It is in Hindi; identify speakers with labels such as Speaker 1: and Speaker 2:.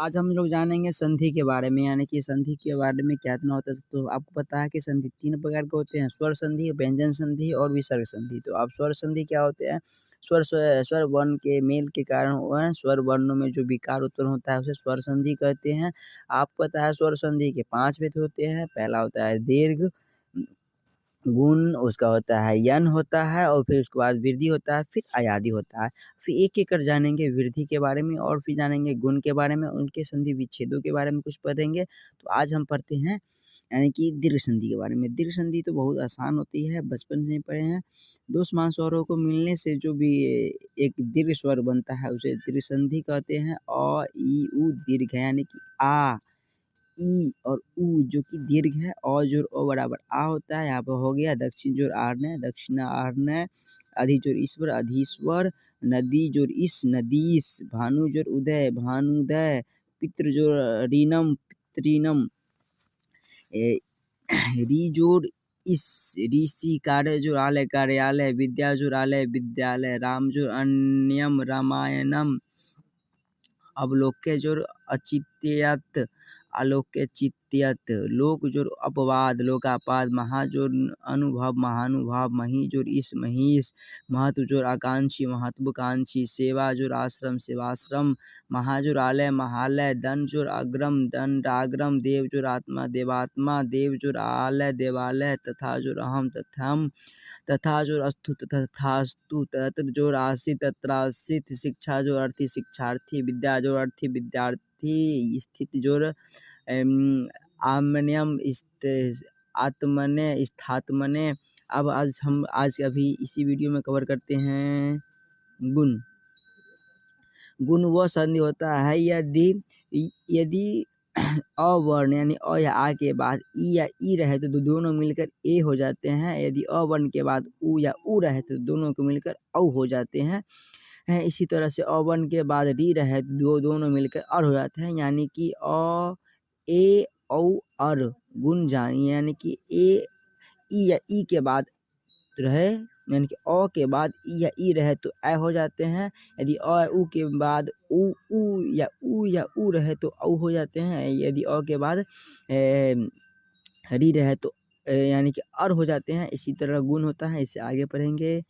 Speaker 1: आज हम लोग जानेंगे संधि के बारे में, यानी कि संधि के बारे में क्या इतना होता है। तो आपको पता है कि संधि 3 प्रकार के होते हैं, स्वर संधि, व्यंजन संधि और विसर्ग संधि। तो अब स्वर संधि क्या होते हैं? स्वर वर्ण के मेल के कारण वह स्वर वर्णों में जो विकार उत्पन्न होता है उसे स्वर संधि कहते हैं। आपको पता है स्वर संधि के 5 भेद होते हैं। पहला होता है दीर्घ, गुण, उसका होता है यन होता है और फिर उसके बाद वृद्धि होता है, फिर अयादि होता है। फिर एक-एक कर जानेंगे वृद्धि के बारे में और फिर जानेंगे गुण के बारे में, उनके संधि विच्छेदों के बारे में कुछ पढ़ेंगे। तो आज हम पढ़ते हैं यानी कि दीर्घ संधि के बारे में। दीर्घ संधि तो बहुत आसान होती है, बचपन से ही पढ़े हैं। 2 समान स्वरों को मिलने से जो भी एक दीर्घ स्वर बनता है उसे दीर्घ संधि कहते हैं। अ, इ, उ दीर्घ है यानी कि आ, ई और ऊ जो कि दीर्घ है। अ जोड़ अ बराबर आ होता है, यहाँ पे हो गया। दक्षिण जोड़ आर्य, दक्षिणार्य। अधि जोड़ ईश्वर, अधीश्वर। नदी जोड़ इस, नदीस। भानु जोड़ उदय, भानुदय। पितृ जोड़ ऋणम, पितृणम। री जोड़ इस, ऋषि। कार्य जोड़ आलय, कार्यालय। विद्या जोड़ आलय, विद्यालय। राम जोड़ अन्यम, रामायणम। अवलोक्य जोड़ अचित्यत, आलोक्य चित्यत। लोक जोड़ अपवाद, लोकापाद। महा जोड़ अनुभव, महानुभाव। मही जोड़ इस, महिष। महत्व जोड़ आकांक्षी, महत्वाकांक्षी। सेवा जोड़ आश्रम, सेवाश्रम। महा जोड़ आलय, महालय। दंड जोड़ अग्रम, दंडाग्रम। देव जोड़ आत्मा, देवात्मा। देव जोड़ आलय, देवालय। तथा जोड़ अहम, तथम। तथा जोड़ अस्तु, तथास्तु। तत्र जोड़ आसी, तत्रासित। शिक्षा जोड़ अर्थी, शिक्षार्थी। विद्या जोड़ अर्थी, विद्यार्थी। स्थिति जोड़ आमन्यम, आत्मने, स्थात्मने। अब आज अभी इसी वीडियो में कवर करते हैं गुण। गुण वह संधि होता है यदि अ वर्ण यानी अ या आ के बाद ई या ई रहे तो दोनों मिलकर ए हो जाते हैं। यदि अ वर्ण के बाद उ या उ रहे तो दोनों को मिलकर औ हो जाते हैं। इसी तरह से अ वर्ण के बाद री रहे तो दोनों मिलकर अर हो जाते हैं, यानी कि अ, ए, औ, अर। गुण जानिए, यानी कि ए, ई या ई के बाद रहे यानी कि अ के बाद ई या ई रहे तो ए हो जाते हैं। यदि अ उ के बाद उ या उ रहे तो औ हो जाते हैं। यदि अ के बाद री रहे तो यानी कि अर हो जाते हैं। इसी तरह गुण होता है, इसे आगे पढ़ेंगे।